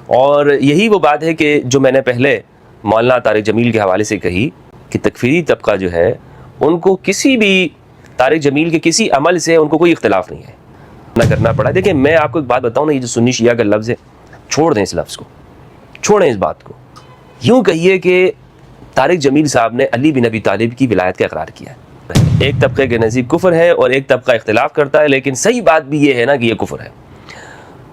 اور یہی وہ بات ہے کہ جو میں نے پہلے مولانا طارق جمیل کے حوالے سے کہی کہ تکفیری طبقہ جو ہے ان کو کسی بھی طارق جمیل کے کسی عمل سے ان کو کوئی اختلاف نہیں ہے نہ کرنا پڑا. دیکھیں میں آپ کو ایک بات بتاؤں نا, یہ جو سنی شیعہ کا لفظ ہے, چھوڑ دیں اس لفظ کو, چھوڑیں اس بات کو. یوں کہیے کہ طارق جمیل صاحب نے علی بن ابی طالب کی ولایت کا اقرار کیا ہے. ایک طبقے کے نزدیک کفر ہے اور ایک طبقہ اختلاف کرتا ہے, لیکن صحیح بات بھی یہ ہے نا کہ یہ کفر ہے.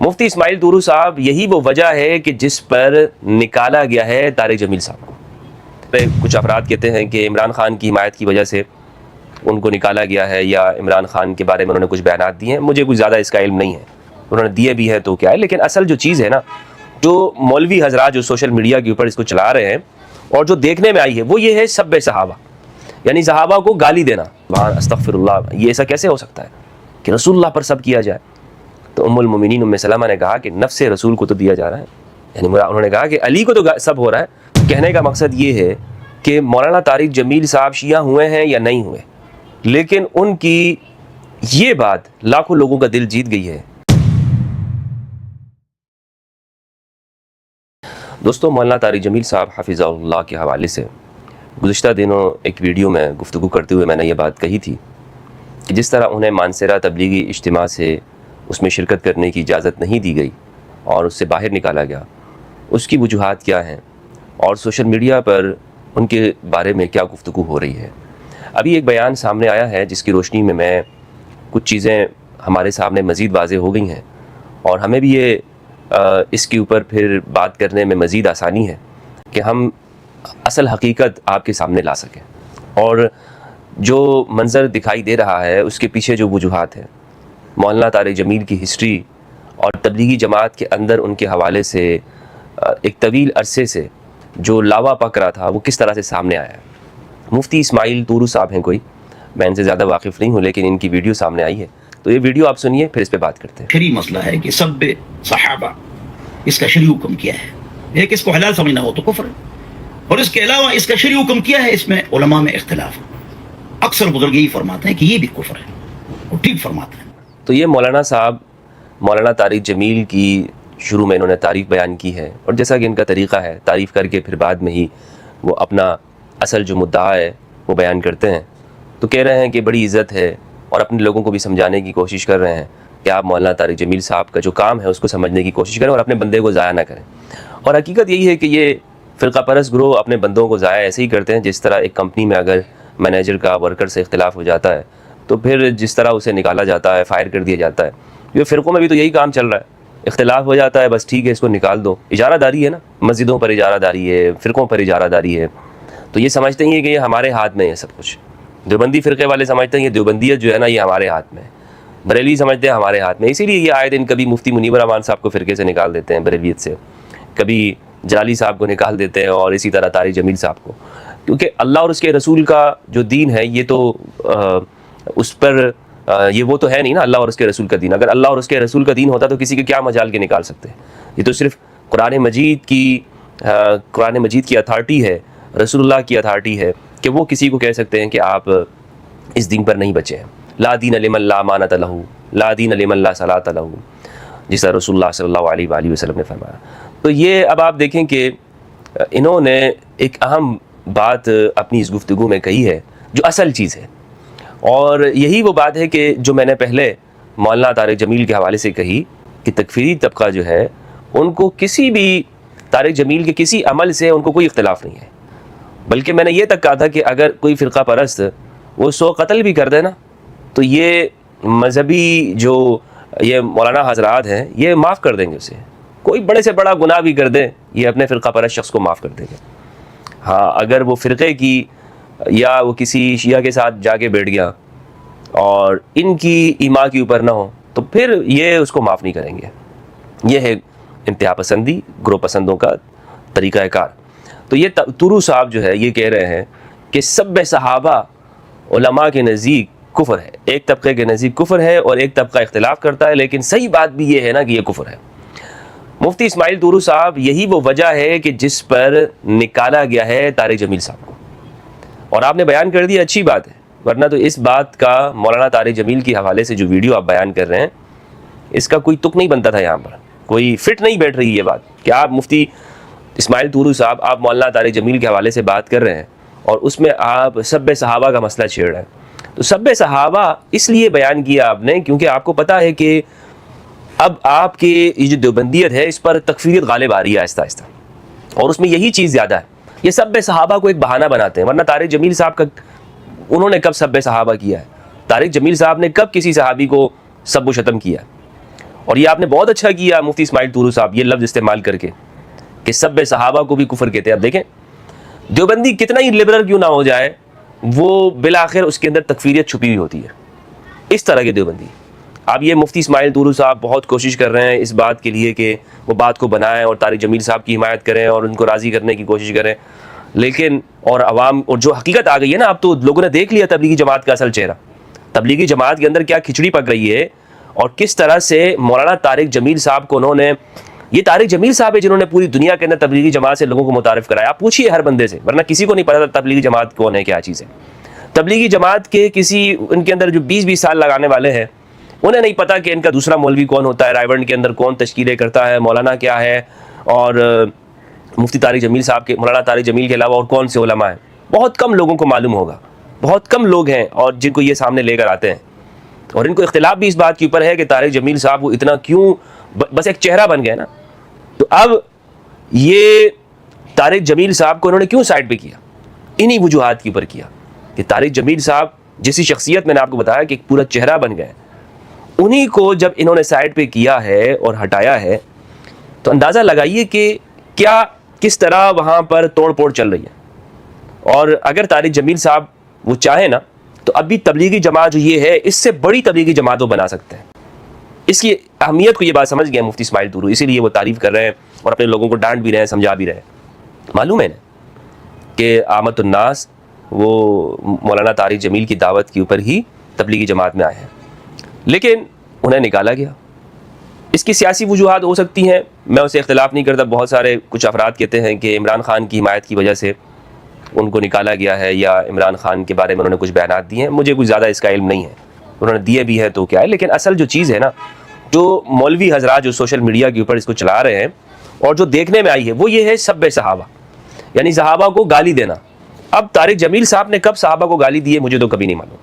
مفتی اسماعیل طورو صاحب یہی وہ وجہ ہے کہ جس پر نکالا گیا ہے طارق جمیل صاحب کو. کچھ افراد کہتے ہیں کہ عمران خان کی حمایت کی وجہ سے ان کو نکالا گیا ہے, یا عمران خان کے بارے میں انہوں نے کچھ بیانات دیے ہیں. مجھے کچھ زیادہ اس کا علم نہیں ہے, انہوں نے دیے بھی ہیں تو کیا ہے. لیکن اصل جو چیز ہے نا, جو مولوی حضرات جو سوشل میڈیا کے اوپر اس کو چلا رہے ہیں اور جو دیکھنے میں آئی ہے وہ یہ ہے سب صحابہ, یعنی صحابہ کو گالی دینا. سبحان استغفر اللہ, یہ ایسا کیسے ہو سکتا ہے کہ رسول اللہ پر سب کیا جائے. تو ام المومنین ام سلمہ نے کہا کہ نفس رسول کو تو دیا جا رہا ہے, یعنی انہوں نے کہا کہ علی کو تو سب ہو رہا ہے. کہنے کا مقصد یہ ہے کہ مولانا طارق جمیل صاحب شیعہ ہوئے ہیں یا نہیں ہوئے, لیکن ان کی یہ بات لاکھوں لوگوں کا دل جیت گئی ہے. دوستو, مولانا طارق جمیل صاحب حفظہ اللہ کے حوالے سے گزشتہ دنوں ایک ویڈیو میں گفتگو کرتے ہوئے میں نے یہ بات کہی تھی کہ جس طرح انہیں مانسیرہ تبلیغی اجتماع سے اس میں شرکت کرنے کی اجازت نہیں دی گئی اور اس سے باہر نکالا گیا, اس کی وجوہات کیا ہیں اور سوشل میڈیا پر ان کے بارے میں کیا گفتگو ہو رہی ہے. ابھی ایک بیان سامنے آیا ہے جس کی روشنی میں کچھ چیزیں ہمارے سامنے مزید واضح ہو گئی ہیں, اور ہمیں بھی یہ اس کے اوپر پھر بات کرنے میں مزید آسانی ہے کہ ہم اصل حقیقت آپ کے سامنے لا سکیں. اور جو منظر دکھائی دے رہا ہے اس کے پیچھے جو وجوہات ہیں, مولانا طارق جمیل کی ہسٹری اور تبلیغی جماعت کے اندر ان کے حوالے سے ایک طویل عرصے سے جو لاوا پک رہا تھا وہ کس طرح سے سامنے آیا ہے. مفتی اسماعیل طورو صاحب ہیں کوئی, میں ان سے زیادہ واقف نہیں ہوں, لیکن ان کی ویڈیو سامنے آئی ہے, تو یہ ویڈیو آپ سنیے پھر اس پہ بات کرتے ہیں. شرعی مسئلہ ہے کہ سب صحابہ اس کا شرعی حکم کیا ہے. ایک اس کو حلال سمجھنا ہو تو کفر ہے, اور اس کے علاوہ اس کا شرعی حکم کیا ہے, اس میں علماء میں اختلاف ہے. اکثر بزرگ یہی فرماتے ہیں کہ یہ بھی کفر ہے, اور ٹھیک فرماتے ہیں. تو یہ مولانا صاحب مولانا طارق جمیل کی شروع میں انہوں نے تعریف بیان کی ہے, اور جیسا کہ ان کا طریقہ ہے تعریف کر کے پھر بعد میں ہی وہ اپنا اصل جو مدعا ہے وہ بیان کرتے ہیں. تو کہہ رہے ہیں کہ بڑی عزت ہے, اور اپنے لوگوں کو بھی سمجھانے کی کوشش کر رہے ہیں کہ آپ مولانا طارق جمیل صاحب کا جو کام ہے اس کو سمجھنے کی کوشش کریں اور اپنے بندے کو ضائع نہ کریں. اور حقیقت یہی ہے کہ یہ فرقہ پرست گروہ اپنے بندوں کو ضائع ایسے ہی کرتے ہیں جس طرح ایک کمپنی میں اگر مینیجر کا ورکر سے اختلاف ہو جاتا ہے تو پھر جس طرح اسے نکالا جاتا ہے, فائر کر دیا جاتا ہے. یہ فرقوں میں بھی تو یہی کام چل رہا ہے, اختلاف ہو جاتا ہے بس ٹھیک ہے اس کو نکال دو. اجارہ داری ہے نا, مسجدوں پر اجارہ داری ہے, فرقوں پر اجارہ داری ہے. تو یہ سمجھتے ہیں کہ یہ ہمارے ہاتھ میں ہے سب کچھ. دیوبندی فرقے والے سمجھتے ہیں یہ دیوبندیت جو ہے نا یہ ہمارے ہاتھ میں ہے. بریلوی سمجھتے ہیں ہمارے ہاتھ میں. اسی لیے یہ آئے دن کبھی مفتی منیب الرحمان صاحب کو فرقے سے نکال دیتے ہیں بریلویت سے, کبھی جلالی صاحب کو نکال دیتے ہیں, اور اسی طرح طارق جمیل صاحب کو. کیونکہ اللہ اور اس کے رسول کا جو دین ہے یہ تو اس پر یہ وہ تو ہے نہیں نا, اللہ اور اس کے رسول کا دین. اگر اللہ اور اس کے رسول کا دین ہوتا تو کسی کے کیا مجال کے نکال سکتے ہیں. یہ تو صرف قرآن مجید کی اتھارٹی ہے, رسول اللہ کی اتھارٹی ہے کہ وہ کسی کو کہہ سکتے ہیں کہ آپ اس دین پر نہیں بچے ہیں. لا دین لمن لا امانۃ لہ, لا دین لمن لا صلاۃ لہ, جس طرح رسول اللہ صلی اللہ علیہ وآلہ وسلم نے فرمایا. تو یہ اب آپ دیکھیں کہ انہوں نے ایک اہم بات اپنی اس گفتگو میں کہی ہے جو اصل چیز ہے, اور یہی وہ بات ہے کہ جو میں نے پہلے مولانا طارق جمیل کے حوالے سے کہی کہ تکفیری طبقہ جو ہے ان کو کسی بھی طارق جمیل کے کسی عمل سے ان کو کوئی اختلاف نہیں ہے. بلکہ میں نے یہ تک کہا تھا کہ اگر کوئی فرقہ پرست وہ 100 قتل بھی کر دے نا تو یہ مذہبی جو یہ مولانا حضرات ہیں یہ معاف کر دیں گے اسے. کوئی بڑے سے بڑا گناہ بھی کر دیں یہ اپنے فرقہ پرست شخص کو معاف کر دیں گے. ہاں اگر وہ فرقے کی یا وہ کسی شیعہ کے ساتھ جا کے بیٹھ گیا اور ان کی ایما کے اوپر نہ ہو تو پھر یہ اس کو معاف نہیں کریں گے. یہ ہے انتہا پسندی, گروہ پسندوں کا طریقہ کار. تو یہ طورو صاحب جو ہے یہ کہہ رہے ہیں کہ سب صحابہ علماء کے نزدیک کفر ہے. ایک طبقے کے نزدیک کفر ہے اور ایک طبقہ اختلاف کرتا ہے, لیکن صحیح بات بھی یہ ہے نا کہ یہ کفر ہے. مفتی اسماعیل طورو صاحب یہی وہ وجہ ہے کہ جس پر نکالا گیا ہے طارق جمیل صاحب کو, اور آپ نے بیان کر دیا, اچھی بات ہے. ورنہ تو اس بات کا مولانا طارق جمیل کے حوالے سے جو ویڈیو آپ بیان کر رہے ہیں اس کا کوئی تک نہیں بنتا تھا, یہاں پر کوئی فٹ نہیں بیٹھ رہی یہ بات. کہ آپ مفتی اسماعیل طورو صاحب آپ مولانا طارق جمیل کے حوالے سے بات کر رہے ہیں اور اس میں آپ سب صحابہ کا مسئلہ چھیڑ رہے ہیں. تو سب صحابہ اس لیے بیان کیا آپ نے کیونکہ آپ کو پتہ ہے کہ اب آپ کے یہ جو دیوبندیت ہے اس پر تکفیریت غالب آ رہی ہے آہستہ آہستہ, اور اس میں یہی چیز زیادہ ہے. یہ سب صحابہ کو ایک بہانہ بناتے ہیں, ورنہ طارق جمیل صاحب کا انہوں نے کب سب صحابہ کیا ہے؟ طارق جمیل صاحب نے کب کسی صحابی کو سب و شتم کیا؟ اور یہ آپ نے بہت اچھا کیا مفتی اسماعیل طورو صاحب یہ لفظ استعمال کر کے کہ سب صحابہ کو بھی کفر کہتے ہیں. اب دیکھیں دیوبندی کتنا ہی لبرل کیوں نہ ہو جائے, وہ بالآخر اس کے اندر تکفیریت چھپی ہوئی ہوتی ہے. اس طرح کے دیوبندی, اب یہ مفتی اسماعیل طورو صاحب بہت کوشش کر رہے ہیں اس بات کے لیے کہ وہ بات کو بنائیں اور طارق جمیل صاحب کی حمایت کریں اور ان کو راضی کرنے کی کوشش کریں, لیکن اور عوام اور جو حقیقت آ گئی ہے نا, اب تو لوگوں نے دیکھ لیا تبلیغی جماعت کا اصل چہرہ. تبلیغی جماعت کے اندر کیا کھچڑی پک رہی ہے اور کس طرح سے مولانا طارق جمیل صاحب کو انہوں نے, یہ طارق جمیل صاحب ہے جنہوں نے پوری دنیا کے اندر تبلیغی جماعت سے لوگوں کو متعارف کرایا. آپ پوچھیے ہر بندے سے, ورنہ کسی کو نہیں پتا تھا تبلیغی جماعت کون ہے, کیا چیز ہے. تبلیغی جماعت کے کسی ان کے اندر جو 20-20 سال لگانے والے ہیں انہیں نہیں پتا کہ ان کا دوسرا مولوی کون ہوتا ہے, رائے کے اندر کون تشکیلیں کرتا ہے, مولانا کیا ہے, اور مفتی طارق جمیل صاحب کے, مولانا طارق جمیل کے علاوہ اور کون سے علماء ہیں. بہت کم لوگوں کو معلوم ہوگا, بہت کم لوگ ہیں اور جن کو یہ سامنے لے کر آتے ہیں. اور ان کو اختلاف بھی اس بات کے اوپر ہے کہ طارق جمیل صاحب وہ اتنا کیوں بس ایک چہرہ بن گئے نا. تو اب یہ طارق جمیل صاحب کو انہوں نے کیوں سائڈ پہ کیا؟ انہی وجوہات کے اوپر کیا کہ طارق جمیل صاحب جیسی شخصیت میں نے آپ کو بتایا کہ ایک پورا چہرہ بن گئے, انہی کو جب انہوں نے سائڈ پہ کیا ہے اور ہٹایا ہے تو اندازہ لگائیے کہ کیا کس طرح وہاں پر توڑ پھوڑ چل رہی ہے. اور اگر طارق جمیل صاحب وہ چاہیں نا تو اب بھی تبلیغی جماعت جو یہ ہے اس سے بڑی تبلیغی جماعت وہ بنا سکتے ہیں. اس کی اہمیت کو یہ بات سمجھ گئے مفتی اسماعیل طورو, اسی لیے وہ تعریف کر رہے ہیں اور اپنے لوگوں کو ڈانٹ بھی رہے ہیں, سمجھا بھی رہے ہیں. معلوم ہے نا کہ آمد الناس وہ مولانا طارق جمیل کی دعوت کے اوپر ہی تبلیغی جماعت میں آئے ہیں, لیکن انہیں نکالا گیا. اس کی سیاسی وجوہات ہو سکتی ہیں, میں اسے اختلاف نہیں کرتا. بہت سارے کچھ افراد کہتے ہیں کہ عمران خان کی حمایت کی وجہ سے ان کو نکالا گیا ہے, یا عمران خان کے بارے میں انہوں نے کچھ بیانات دیے ہیں. مجھے کچھ زیادہ اس کا علم نہیں ہے, انہوں نے دیے بھی ہیں تو کیا ہے. لیکن اصل جو چیز ہے نا, جو مولوی حضرات جو سوشل میڈیا کے اوپر اس کو چلا رہے ہیں اور جو دیکھنے میں آئی ہے وہ یہ ہے سب صحابہ, یعنی صحابہ کو گالی دینا. اب طارق جمیل صاحب نے کب صحابہ کو گالی دی ہے مجھے تو کبھی نہیں معلوم,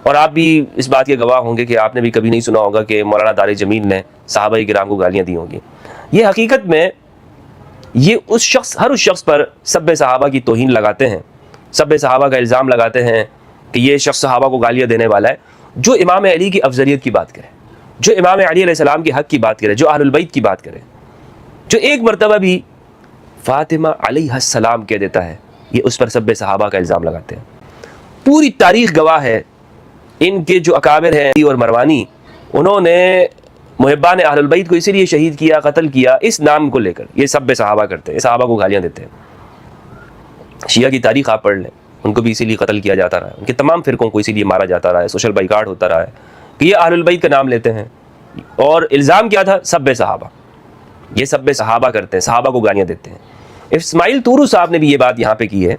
اور آپ بھی اس بات کے گواہ ہوں گے کہ آپ نے بھی کبھی نہیں سنا ہوگا کہ مولانا طارق جمیل نے صحابہ کرام کو گالیاں دی ہوں گی. یہ حقیقت میں یہ ہر اس شخص پر سب صحابہ کی توہین لگاتے ہیں, سب صحابہ کا الزام لگاتے ہیں کہ یہ شخص صحابہ کو گالیاں دینے والا ہے, جو امام علی کی افضلیت کی بات کرے, جو امام علی علیہ السلام کے حق کی بات کرے, جو اہل البیت کی بات کرے, جو ایک مرتبہ بھی فاطمہ علیہ السلام کہہ دیتا ہے, یہ اس پر سب صحابہ کا الزام لگاتے ہیں. پوری تاریخ گواہ ہے, ان کے جو اکابر ہیں اور مروانی, انہوں نے محبان اہل البیت کو اسی لیے شہید کیا, قتل کیا, اس نام کو لے کر. یہ سب صحابہ کرتے ہیں, صحابہ کو گالیاں دیتے ہیں. شیعہ کی تاریخ آپ پڑھ لیں, ان کو بھی اسی لیے قتل کیا جاتا رہا ہے, ان کے تمام فرقوں کو اسی لیے مارا جاتا رہا ہے, سوشل بائیکاٹ ہوتا رہا ہے کہ یہ اہل البیت کا نام لیتے ہیں. اور الزام کیا تھا؟ سب صحابہ, یہ سب صحابہ کرتے ہیں, صحابہ کو گالیاں دیتے ہیں. اسماعیل طورو صاحب نے بھی یہ بات یہاں پہ کی ہے,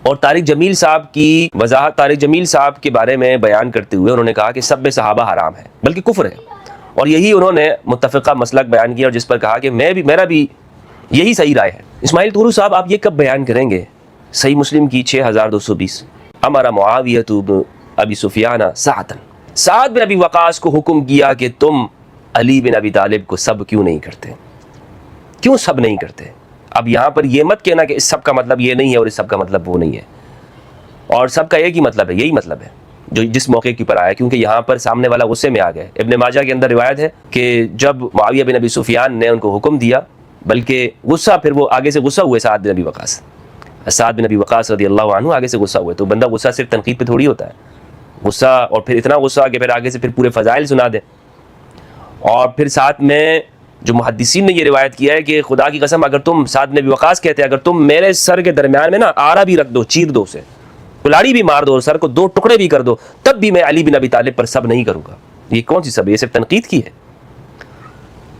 اور طارق جمیل صاحب کی وضاحت طارق جمیل صاحب کے بارے میں بیان کرتے ہوئے انہوں نے کہا کہ سب صحابہ حرام ہے بلکہ کفر ہے, اور یہی انہوں نے متفقہ مسلک بیان کیا, اور جس پر کہا کہ میرا بھی یہی صحیح رائے ہے. اسماعیل طورو صاحب آپ یہ کب بیان کریں گے؟ صحیح مسلم کی 6220, امر معاویہ بن ابی سفیان سعد بن ابی وقاص کو حکم کیا کہ تم علی بن ابی طالب کو سب کیوں نہیں کرتے, کیوں سب نہیں کرتے. اب یہاں پر یہ مت کہنا کہ اس سب کا مطلب یہ نہیں ہے اور اس سب کا مطلب وہ نہیں ہے, اور سب کا ایک ہی مطلب ہے, یہی مطلب ہے جو جس موقع کی پر آیا, کیونکہ یہاں پر سامنے والا غصے میں آ گئے. ابن ماجہ کے اندر روایت ہے کہ جب معاویہ بن ابی سفیان نے ان کو حکم دیا, بلکہ غصہ پھر وہ آگے سے غصہ ہوئے سعد بن ابی وقاص, سعد بن ابی وقاص رضی اللہ عنہ آگے سے غصہ ہوئے. تو بندہ غصہ صرف تنقید پہ تھوڑی ہوتا ہے, غصہ اور پھر اتنا غصہ کہ پھر آگے سے پھر پورے فضائل سنا دے. اور پھر ساتھ میں جو محدثین نے یہ روایت کیا ہے کہ خدا کی قسم اگر تم سعد بن ابی وقاص کہتے ہیں, اگر تم میرے سر کے درمیان میں نا آرا بھی رکھ دو, چیر دو اسے, کلاڑی بھی مار دو اور سر کو 2 ٹکڑے بھی کر دو, تب بھی میں علی بن ابی طالب پر سب نہیں کروں گا. یہ کون سی سب؟ یہ صرف تنقید کی ہے.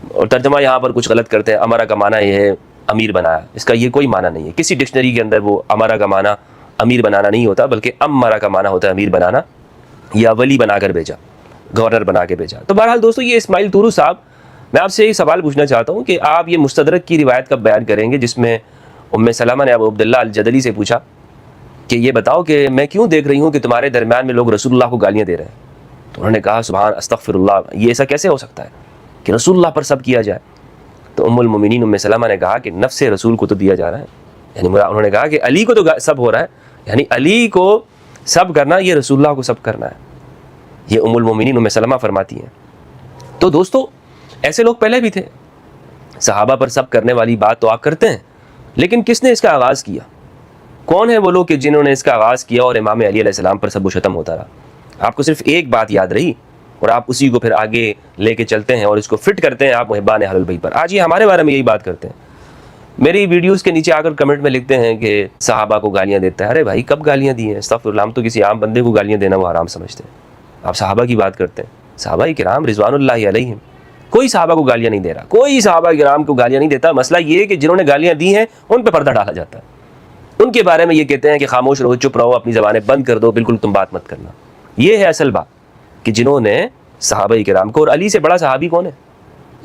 اور ترجمہ یہاں پر کچھ غلط کرتے ہیں, امرا کا معنی یہ ہے امیر بنایا, اس کا یہ کوئی معنی نہیں ہے. کسی ڈکشنری کے اندر وہ امرا کا معنی امیر بنانا نہیں ہوتا, بلکہ امرا کا معنی ہوتا ہے امیر بنانا, یا ولی بنا کر بھیجا, گورنر بنا کے بھیجا. تو بہرحال دوستو, یہ اسماعیل طورو صاحب میں آپ سے یہی سوال پوچھنا چاہتا ہوں کہ آپ یہ مستدرک کی روایت کب بیان کریں گے جس میں ام سلمہ نے ابو عبداللہ الجدلی سے پوچھا کہ یہ بتاؤ کہ میں کیوں دیکھ رہی ہوں کہ تمہارے درمیان میں لوگ رسول اللہ کو گالیاں دے رہے ہیں؟ تو انہوں نے کہا سبحان استغفر اللہ، یہ ایسا کیسے ہو سکتا ہے کہ رسول اللہ پر سب کیا جائے؟ تو ام المومنین ام سلمہ نے کہا کہ نفس رسول کو تو دیا جا رہا ہے، یعنی انہوں نے کہا کہ علی کو تو سب ہو رہا ہے، یعنی علی کو سب کرنا یہ رسول اللہ کو سب کرنا ہے، یہ ام المومنین ام سلمہ فرماتی ہیں۔ تو دوستو ایسے لوگ پہلے بھی تھے، صحابہ پر سب کرنے والی بات تو آپ کرتے ہیں، لیکن کس نے اس کا آغاز کیا؟ کون ہے وہ لوگ کہ جنہوں نے اس کا آغاز کیا اور امام علی علیہ السلام پر سب و شتم ہوتا رہا؟ آپ کو صرف ایک بات یاد رہی اور آپ اسی کو پھر آگے لے کے چلتے ہیں اور اس کو فٹ کرتے ہیں آپ محبان اہل البیت پر۔ آج یہ ہمارے بارے میں یہی بات کرتے ہیں، میری ویڈیوز کے نیچے آ کر کمنٹ میں لکھتے ہیں کہ صحابہ کو گالیاں دیتا ہے۔ ارے بھائی کب گالیاں دی ہیں؟ استغفر اللہ، ہم تو کسی عام بندے کو گالیاں دینا وہ حرام سمجھتے ہیں، آپ صحابہ کی بات کرتے ہیں۔ صحابہ کرام رضوان اللہ علیہم، کوئی صحابہ کو گالیاں نہیں دے رہا، کوئی صحابہ کرام کو گالیاں نہیں دیتا۔ مسئلہ یہ ہے کہ جنہوں نے گالیاں دی ہیں ان پہ پردہ ڈالا جاتا ہے، ان کے بارے میں یہ کہتے ہیں کہ خاموش رہو، چپ رہو، اپنی زبانیں بند کر دو، بالکل تم بات مت کرنا۔ یہ ہے اصل بات کہ جنہوں نے صحابہ کرام کو، اور علی سے بڑا صحابی کون ہے؟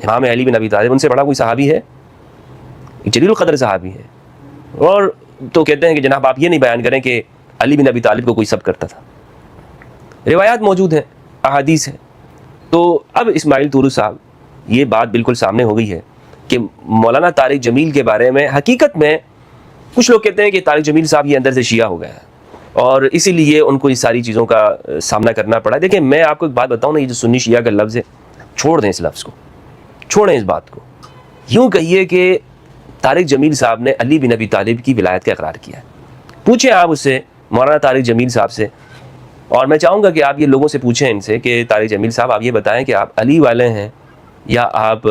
امام علی بن ابی طالب، ان سے بڑا کوئی صحابی ہے؟ جلیل القدر صحابی ہے، اور تو کہتے ہیں کہ جناب آپ یہ نہیں بیان کریں کہ علی بن ابی طالب کو کوئی سب کرتا تھا۔ روایات موجود ہیں، احادیث ہیں۔ تو اب اسماعیل طوری صاحب یہ بات بالکل سامنے ہو گئی ہے کہ مولانا طارق جمیل کے بارے میں حقیقت میں کچھ لوگ کہتے ہیں کہ طارق جمیل صاحب یہ اندر سے شیعہ ہو گیا ہے اور اسی لیے ان کو اس ساری چیزوں کا سامنا کرنا پڑا۔ دیکھیں میں آپ کو ایک بات بتاؤں نا، یہ جو سنی شیعہ کا لفظ ہے، چھوڑ دیں اس لفظ کو، چھوڑیں اس بات کو، یوں کہیے کہ طارق جمیل صاحب نے علی بن ابی طالب کی ولایت کا اقرار کیا ہے۔ پوچھیں آپ اس سے، مولانا طارق جمیل صاحب سے، اور میں چاہوں گا کہ آپ یہ لوگوں سے پوچھیں ان سے کہ طارق جمیل صاحب آپ یہ بتائیں کہ آپ علی والے ہیں یا آپ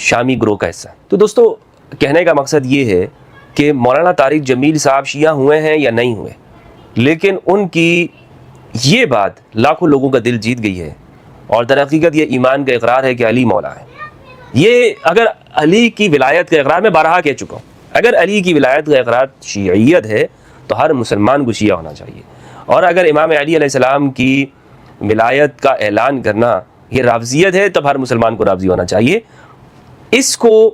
شامی گروہ کا حصہ ہیں۔ تو دوستو کہنے کا مقصد یہ ہے کہ مولانا طارق جمیل صاحب شیعہ ہوئے ہیں یا نہیں ہوئے، لیکن ان کی یہ بات لاکھوں لوگوں کا دل جیت گئی ہے، اور در حقیقت یہ ایمان کا اقرار ہے کہ علی مولا ہے۔ یہ اگر علی کی ولایت کا اقرار، میں بارہا کہہ چکا ہوں، اگر علی کی ولایت کا اقرار شیعیت ہے تو ہر مسلمان کو شیعہ ہونا چاہیے، اور اگر امام علی علیہ السلام کی ولایت کا اعلان کرنا یہ رافضیت ہے تب ہر مسلمان کو رافضی ہونا چاہیے۔ اس کو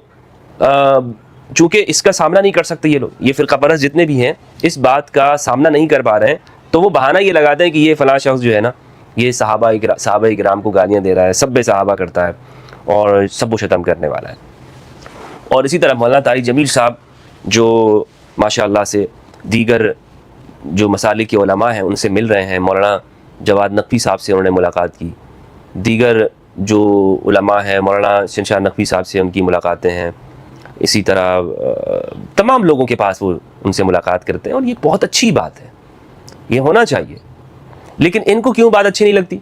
چونکہ اس کا سامنا نہیں کر سکتے یہ لوگ، یہ فرقہ پرست جتنے بھی ہیں اس بات کا سامنا نہیں کر پا رہے ہیں، تو وہ بہانہ یہ لگاتے ہیں کہ یہ فلاں شخص جو ہے نا یہ صحابہ کرام کو گالیاں دے رہا ہے، سب صحابہ کرتا ہے اور سب و شتم کرنے والا ہے۔ اور اسی طرح مولانا طارق جمیل صاحب جو ماشاءاللہ سے دیگر جو مسالک کے علماء ہیں ان سے مل رہے ہیں، مولانا جواد نقوی صاحب سے انہوں نے ملاقات کی، دیگر جو علماء ہیں مولانا شنشار نقوی صاحب سے ان کی ملاقاتیں ہیں، اسی طرح تمام لوگوں کے پاس وہ ان سے ملاقات کرتے ہیں، اور یہ بہت اچھی بات ہے، یہ ہونا چاہیے۔ لیکن ان کو کیوں بات اچھی نہیں لگتی؟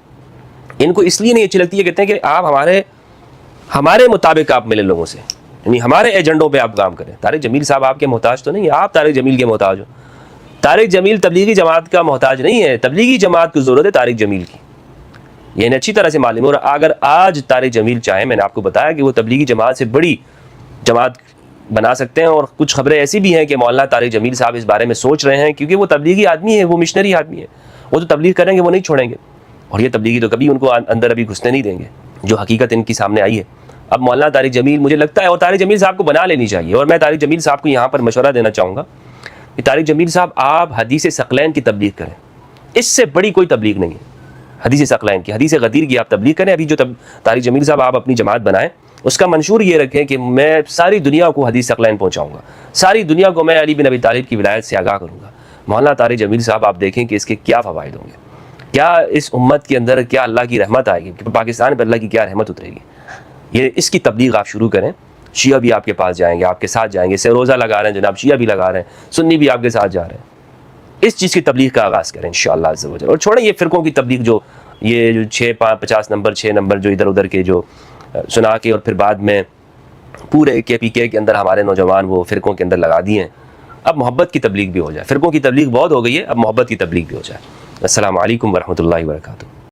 ان کو اس لیے نہیں اچھی لگتی، یہ کہتے ہیں کہ آپ ہمارے مطابق آپ ملیں لوگوں سے، یعنی ہمارے ایجنڈوں پہ آپ کام کریں۔ طارق جمیل صاحب آپ کے محتاج تو نہیں، آپ طارق جمیل کے محتاج ہو۔ طارق جمیل تبلیغی جماعت کا محتاج نہیں ہے، تبلیغی جماعت کی ضرورت ہے طارق جمیل کی، یعنی اچھی طرح سے معلوم ہے۔ اور اگر آج طارق جمیل چاہیں، میں نے آپ کو بتایا کہ وہ تبلیغی جماعت سے بڑی جماعت بنا سکتے ہیں، اور کچھ خبریں ایسی بھی ہیں کہ مولانا طارق جمیل صاحب اس بارے میں سوچ رہے ہیں، کیونکہ وہ تبلیغی آدمی ہے، وہ مشنری آدمی ہے، وہ تو تبلیغ کریں گے، وہ نہیں چھوڑیں گے، اور یہ تبلیغی تو کبھی ان کو اندر ابھی گھسنے نہیں دیں گے، جو حقیقت ان کی سامنے آئی ہے۔ اب مولانا طارق جمیل مجھے لگتا ہے، اور طارق جمیل صاحب کو بنا لینی چاہیے، اور میں طارق جمیل صاحب کو یہاں پر مشورہ دینا چاہوں گا کہ طارق جمیل صاحب آپ حدیث ثقلین کی تبلیغ کریں، اس سے بڑی کوئی تبلیغ نہیں ہے حدیث ثقلین کی، حدیث غدیر کی آپ تبلیغ کریں۔ ابھی جو طارق جمیل صاحب آپ اپنی جماعت بنائیں، اس کا منشور یہ رکھیں کہ میں ساری دنیا کو حدیث ثقلین پہنچاؤں گا، ساری دنیا کو میں علی بن ابی طالب کی ولایت سے آگاہ کروں گا۔ مولانا طارق جمیل صاحب آپ دیکھیں کہ اس کے کیا فوائد ہوں گے، کیا اس امت کے اندر کیا اللہ کی رحمت آئے گی، پاکستان پر اللہ کی کیا رحمت اترے گی۔ یہ اس کی تبلیغ آپ شروع کریں، شیعہ بھی آپ کے پاس جائیں گے، آپ کے ساتھ جائیں گے، سے روزہ لگا رہے ہیں جناب، شیعہ بھی لگا رہے ہیں، سنی بھی آپ کے ساتھ جا رہے ہیں۔ اس چیز کی تبلیغ کا آغاز کریں انشاءاللہ عز و جل، اور چھوڑیں یہ فرقوں کی تبلیغ، جو یہ جو 50 نمبر 6 نمبر جو ادھر ادھر کے جو سنا کے اور پھر بعد میں پورے KPK کے اندر ہمارے نوجوان وہ فرقوں کے اندر لگا دیے ہیں۔ اب محبت کی تبلیغ بھی ہو جائے، فرقوں کی تبلیغ بہت ہو گئی ہے، اب محبت کی تبلیغ بھی ہو جائے۔ السلام علیکم ورحمۃ اللہ وبرکاتہ۔